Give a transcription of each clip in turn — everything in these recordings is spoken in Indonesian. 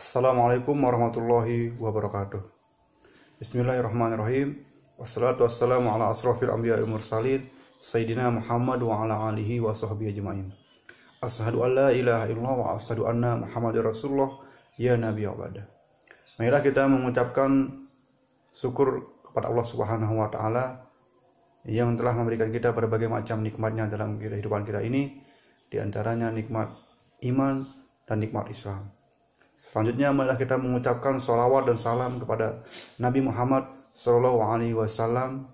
Assalamualaikum warahmatullahi wabarakatuh. Bismillahirrahmanirrahim. Wassalatu wassalamu ala asrafil anbiya wal mursalin Sayyidina Muhammad wa ala alihi wa sahbihi ajma'in. Asyhadu an la ilaha illallah wa asyhadu anna Muhammadar Rasulullah ya nabi abada. Marilah kita mengucapkan syukur kepada Allah Subhanahu wa taala yang telah memberikan kita berbagai macam nikmatnya dalam kehidupan kita ini, di antaranya nikmat iman dan nikmat Islam. Selanjutnya marilah kita mengucapkan salawat dan salam kepada Nabi Muhammad sallallahu alaihi wasallam.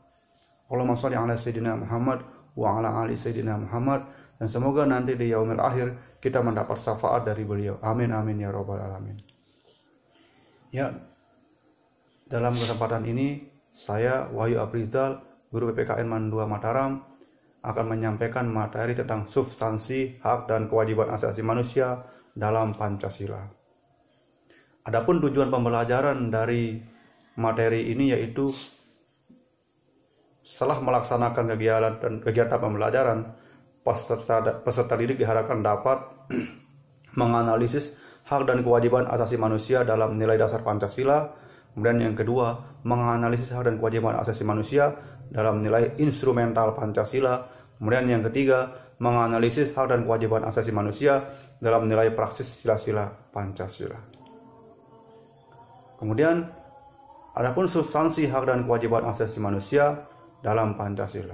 Allahumma shalli ala sayyidina Muhammad wa ala ali sayyidina Muhammad, dan semoga nanti di yaumil akhir kita mendapat syafaat dari beliau. Amin amin ya rabbal alamin. Ya, dalam kesempatan ini saya Wahyu Aprizal, guru PPKN Man 2 Mataram, akan menyampaikan materi tentang substansi hak dan kewajiban asasi manusia dalam Pancasila. Adapun tujuan pembelajaran dari materi ini yaitu setelah melaksanakan kegiatan pembelajaran, peserta didik diharapkan dapat menganalisis hak dan kewajiban asasi manusia dalam nilai dasar Pancasila. Kemudian yang kedua, menganalisis hak dan kewajiban asasi manusia dalam nilai instrumental Pancasila. Kemudian yang ketiga, menganalisis hak dan kewajiban asasi manusia dalam nilai praksis sila-sila Pancasila. Kemudian, adapun substansi hak dan kewajiban asasi manusia dalam Pancasila.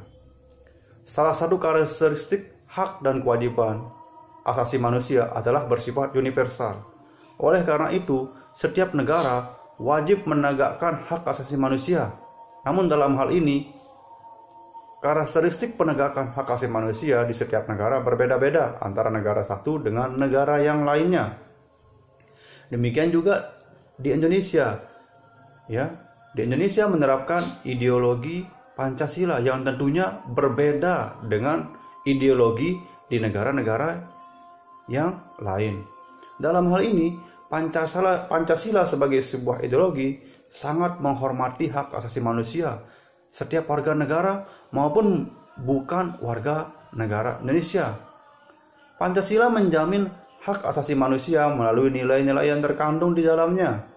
Salah satu karakteristik hak dan kewajiban asasi manusia adalah bersifat universal. Oleh karena itu, setiap negara wajib menegakkan hak asasi manusia. Namun dalam hal ini, karakteristik penegakan hak asasi manusia di setiap negara berbeda-beda antara negara satu dengan negara yang lainnya. Demikian juga di Indonesia, ya, di Indonesia menerapkan ideologi Pancasila yang tentunya berbeda dengan ideologi di negara-negara yang lain. Dalam hal ini, Pancasila sebagai sebuah ideologi sangat menghormati hak asasi manusia setiap warga negara maupun bukan warga negara Indonesia. Pancasila menjamin hak asasi manusia melalui nilai-nilai yang terkandung di dalamnya.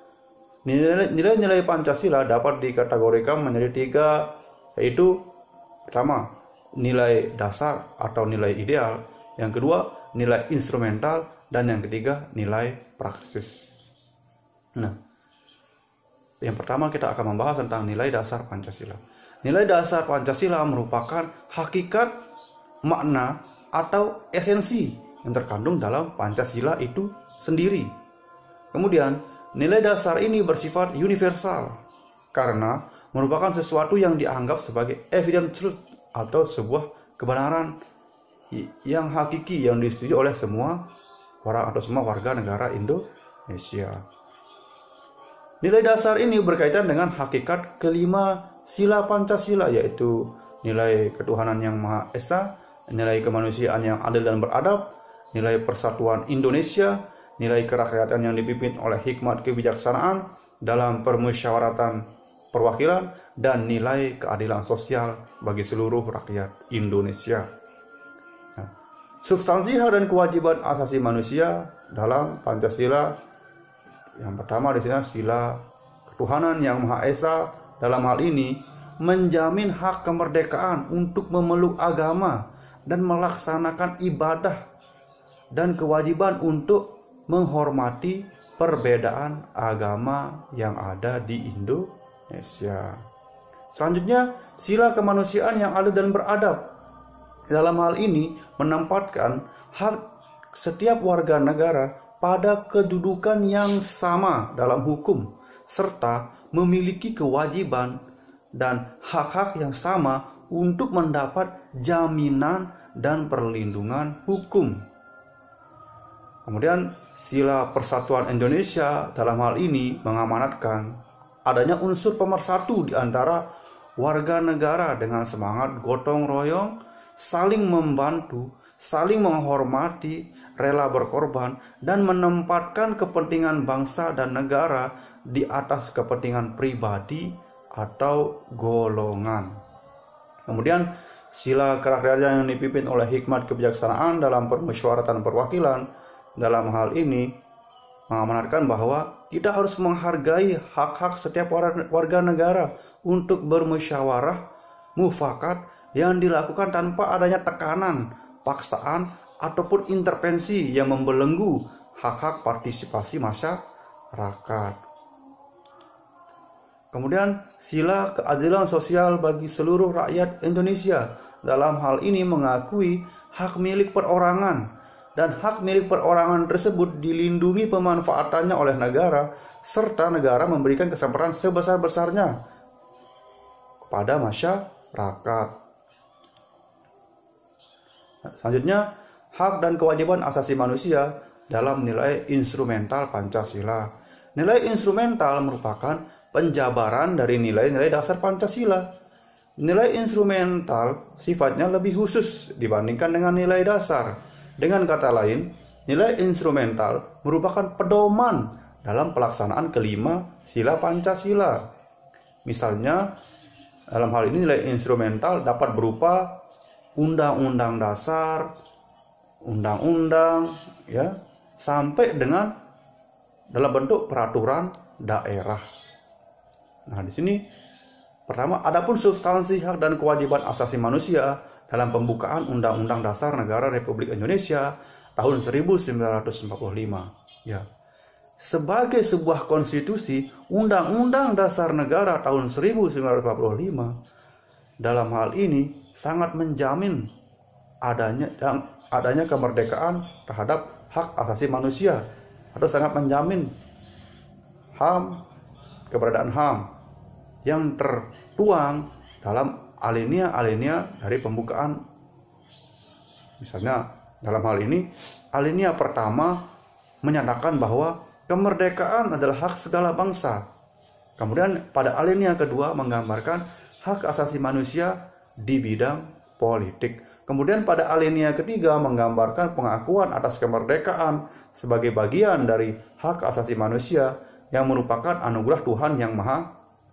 Nilai-nilai Pancasila dapat dikategorikan menjadi tiga, yaitu pertama, nilai dasar atau nilai ideal, yang kedua, nilai instrumental, dan yang ketiga, nilai praksis. Nah, yang pertama kita akan membahas tentang nilai dasar Pancasila. Nilai dasar Pancasila merupakan hakikat, makna, atau esensi yang terkandung dalam Pancasila itu sendiri. Kemudian, nilai dasar ini bersifat universal karena merupakan sesuatu yang dianggap sebagai evident truth atau sebuah kebenaran yang hakiki yang disetujui oleh semua orang atau semua warga negara Indonesia. Nilai dasar ini berkaitan dengan hakikat kelima sila Pancasila, yaitu nilai ketuhanan yang Maha Esa, nilai kemanusiaan yang adil dan beradab, nilai persatuan Indonesia, nilai kerakyatan yang dipimpin oleh hikmat kebijaksanaan dalam permusyawaratan perwakilan, dan nilai keadilan sosial bagi seluruh rakyat Indonesia. Nah, substansi hak dan kewajiban asasi manusia dalam Pancasila, yang pertama di sini sila ketuhanan yang Maha Esa, dalam hal ini menjamin hak kemerdekaan untuk memeluk agama dan melaksanakan ibadah, dan kewajiban untuk menghormati perbedaan agama yang ada di Indonesia. Selanjutnya, sila kemanusiaan yang adil dan beradab. Dalam hal ini menempatkan hak setiap warga negara pada kedudukan yang sama dalam hukum, serta memiliki kewajiban dan hak-hak yang sama untuk mendapat jaminan dan perlindungan hukum. Kemudian sila persatuan Indonesia dalam hal ini mengamanatkan adanya unsur pemersatu di antara warga negara dengan semangat gotong royong, saling membantu, saling menghormati, rela berkorban, dan menempatkan kepentingan bangsa dan negara di atas kepentingan pribadi atau golongan. Kemudian sila kerakyatan yang dipimpin oleh hikmat kebijaksanaan dalam permusyawaratan perwakilan. Dalam hal ini mengamanatkan bahwa kita harus menghargai hak-hak setiap warga negara untuk bermusyawarah mufakat yang dilakukan tanpa adanya tekanan, paksaan, ataupun intervensi yang membelenggu hak-hak partisipasi masyarakat. Kemudian sila keadilan sosial bagi seluruh rakyat Indonesia dalam hal ini mengakui hak milik perorangan, dan hak milik perorangan tersebut dilindungi pemanfaatannya oleh negara, serta negara memberikan kesempatan sebesar-besarnya kepada masyarakat. Selanjutnya, hak dan kewajiban asasi manusia dalam nilai instrumental Pancasila. Nilai instrumental merupakan penjabaran dari nilai-nilai dasar Pancasila. Nilai instrumental sifatnya lebih khusus dibandingkan dengan nilai dasar. Dengan kata lain, nilai instrumental merupakan pedoman dalam pelaksanaan kelima sila Pancasila. Misalnya, dalam hal ini nilai instrumental dapat berupa undang-undang dasar, undang-undang, ya, sampai dengan dalam bentuk peraturan daerah. Nah, di sini pertama, adapun substansi hak dan kewajiban asasi manusia dalam pembukaan Undang-Undang Dasar Negara Republik Indonesia tahun 1945. Ya. Sebagai sebuah konstitusi, Undang-Undang Dasar Negara tahun 1945 dalam hal ini sangat menjamin adanya kemerdekaan terhadap hak asasi manusia, atau sangat menjamin HAM, keberadaan HAM yang tertuang dalam alinea-alinea dari pembukaan. Misalnya dalam hal ini, alinea pertama menyatakan bahwa kemerdekaan adalah hak segala bangsa. Kemudian pada alinea kedua menggambarkan hak asasi manusia di bidang politik. Kemudian pada alinea ketiga menggambarkan pengakuan atas kemerdekaan sebagai bagian dari hak asasi manusia yang merupakan anugerah Tuhan Yang Maha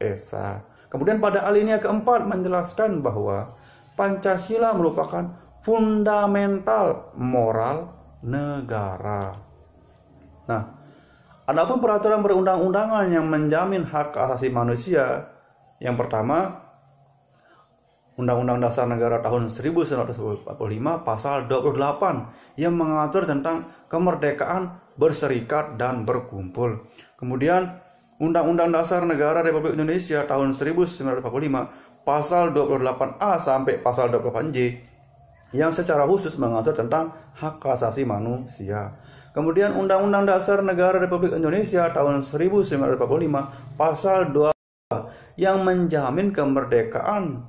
Esa. Kemudian pada alinea keempat menjelaskan bahwa Pancasila merupakan fundamental moral negara. Nah, adapun peraturan perundang-undangan yang menjamin hak asasi manusia, yang pertama, Undang-Undang Dasar Negara tahun 1945 pasal 28 yang mengatur tentang kemerdekaan berserikat dan berkumpul. Kemudian Undang-Undang Dasar Negara Republik Indonesia tahun 1945 pasal 28A sampai pasal 28J yang secara khusus mengatur tentang hak asasi manusia. Kemudian Undang-Undang Dasar Negara Republik Indonesia tahun 1945 pasal 2 yang menjamin kemerdekaan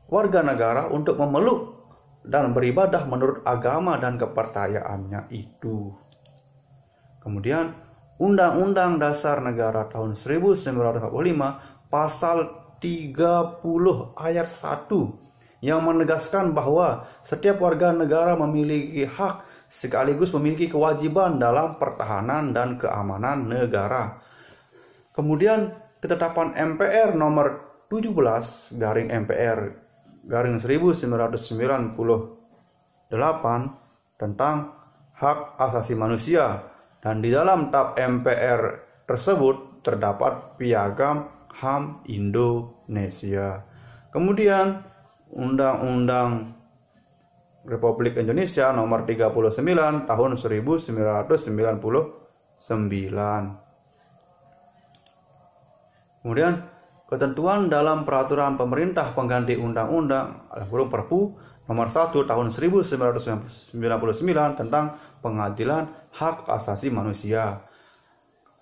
warga negara untuk memeluk dan beribadah menurut agama dan kepercayaannya itu. Kemudian Undang-Undang Dasar Negara tahun 1945 pasal 30 ayat 1 yang menegaskan bahwa setiap warga negara memiliki hak sekaligus memiliki kewajiban dalam pertahanan dan keamanan negara. Kemudian ketetapan MPR nomor 17 garing MPR garing 1998 tentang hak asasi manusia, dan di dalam tab MPR tersebut terdapat piagam HAM Indonesia. Kemudian Undang-Undang Republik Indonesia nomor 39 tahun 1999. Kemudian ketentuan dalam peraturan pemerintah pengganti undang-undang Perpu nomor 1 tahun 1999 tentang pengadilan hak asasi manusia.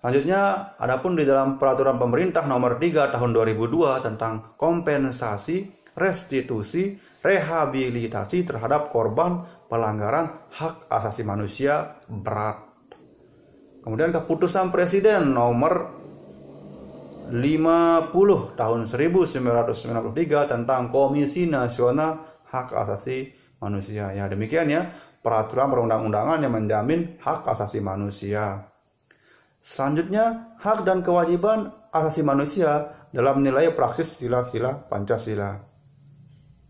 Selanjutnya, adapun di dalam peraturan pemerintah nomor 3 tahun 2002 tentang kompensasi, restitusi, rehabilitasi terhadap korban pelanggaran hak asasi manusia berat. Kemudian keputusan Presiden nomor 50 tahun 1993 tentang Komisi Nasional Hak Asasi Manusia. Ya, demikian ya peraturan perundang-undangan yang menjamin hak asasi manusia. Selanjutnya, hak dan kewajiban asasi manusia dalam nilai praksis sila-sila Pancasila.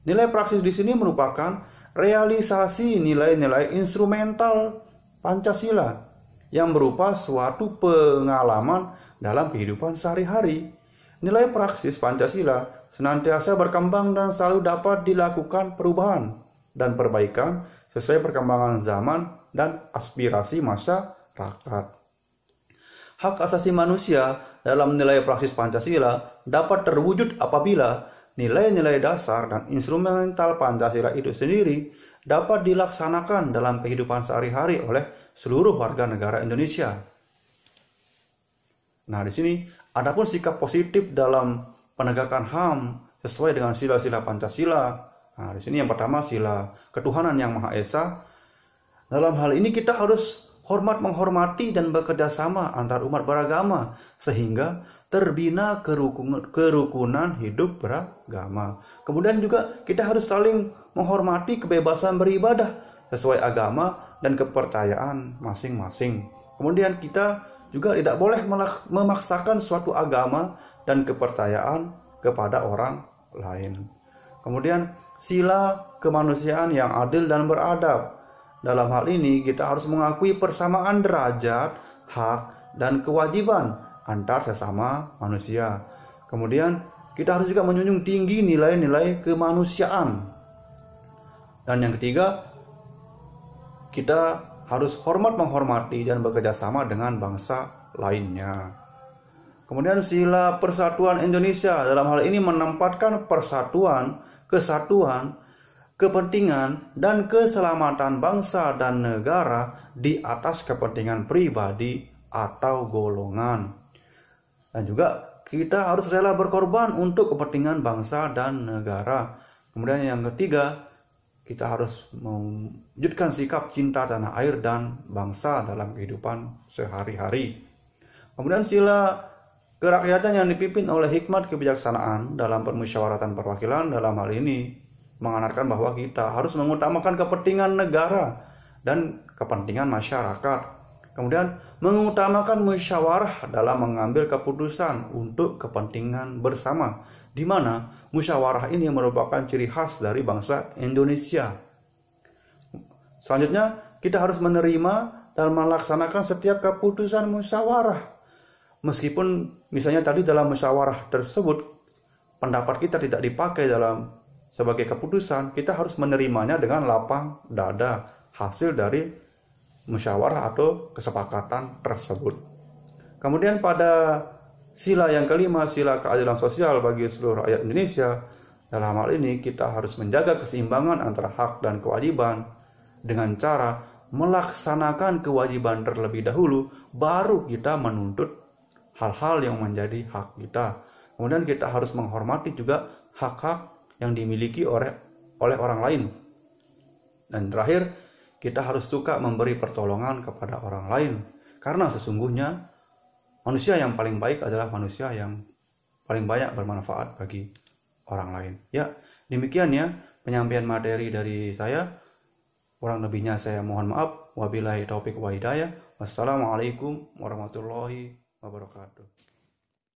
Nilai praksis di sini merupakan realisasi nilai-nilai instrumental Pancasila yang berupa suatu pengalaman dalam kehidupan sehari-hari. Nilai praksis Pancasila senantiasa berkembang dan selalu dapat dilakukan perubahan dan perbaikan sesuai perkembangan zaman dan aspirasi masyarakat. Hak asasi manusia dalam nilai praksis Pancasila dapat terwujud apabila nilai-nilai dasar dan instrumental Pancasila itu sendiri dapat dilaksanakan dalam kehidupan sehari-hari oleh seluruh warga negara Indonesia. Nah, di sini adapun sikap positif dalam penegakan HAM sesuai dengan sila-sila Pancasila. Nah, di sini yang pertama sila ketuhanan yang Maha Esa. Dalam hal ini kita harus menghormati dan bekerja sama antar umat beragama sehingga terbina kerukunan hidup beragama. Kemudian juga kita harus saling menghormati kebebasan beribadah sesuai agama dan kepercayaan masing-masing. Kemudian kita juga tidak boleh memaksakan suatu agama dan kepercayaan kepada orang lain. Kemudian sila kemanusiaan yang adil dan beradab. Dalam hal ini kita harus mengakui persamaan derajat, hak, dan kewajiban antar sesama manusia. Kemudian kita harus juga menjunjung tinggi nilai-nilai kemanusiaan. Dan yang ketiga, kita harus menghormati dan bekerja sama dengan bangsa lainnya. Kemudian sila persatuan Indonesia dalam hal ini menempatkan persatuan, kesatuan, kepentingan dan keselamatan bangsa dan negara di atas kepentingan pribadi atau golongan. Dan juga kita harus rela berkorban untuk kepentingan bangsa dan negara. Kemudian yang ketiga, kita harus mewujudkan sikap cinta tanah air dan bangsa dalam kehidupan sehari-hari. Kemudian sila kerakyatan yang dipimpin oleh hikmat kebijaksanaan dalam permusyawaratan perwakilan dalam hal ini mengantarkan bahwa kita harus mengutamakan kepentingan negara dan kepentingan masyarakat. Kemudian mengutamakan musyawarah dalam mengambil keputusan untuk kepentingan bersama, di mana musyawarah ini merupakan ciri khas dari bangsa Indonesia. Selanjutnya, kita harus menerima dan melaksanakan setiap keputusan musyawarah. Meskipun misalnya tadi dalam musyawarah tersebut pendapat kita tidak dipakai sebagai keputusan, kita harus menerimanya dengan lapang dada hasil dari musyawarah atau kesepakatan tersebut. Kemudian pada sila yang kelima, sila keadilan sosial bagi seluruh rakyat Indonesia. Dalam hal ini kita harus menjaga keseimbangan antara hak dan kewajiban dengan cara melaksanakan kewajiban terlebih dahulu, baru kita menuntut hal-hal yang menjadi hak kita. Kemudian kita harus menghormati juga hak-hak yang dimiliki oleh orang lain. Dan terakhir, kita harus suka memberi pertolongan kepada orang lain, karena sesungguhnya manusia yang paling baik adalah manusia yang paling banyak bermanfaat bagi orang lain. Ya, demikian ya penyampaian materi dari saya. Kurang lebihnya saya mohon maaf. Wabillahi taufik wa hidayah. Wassalamualaikum warahmatullahi wabarakatuh.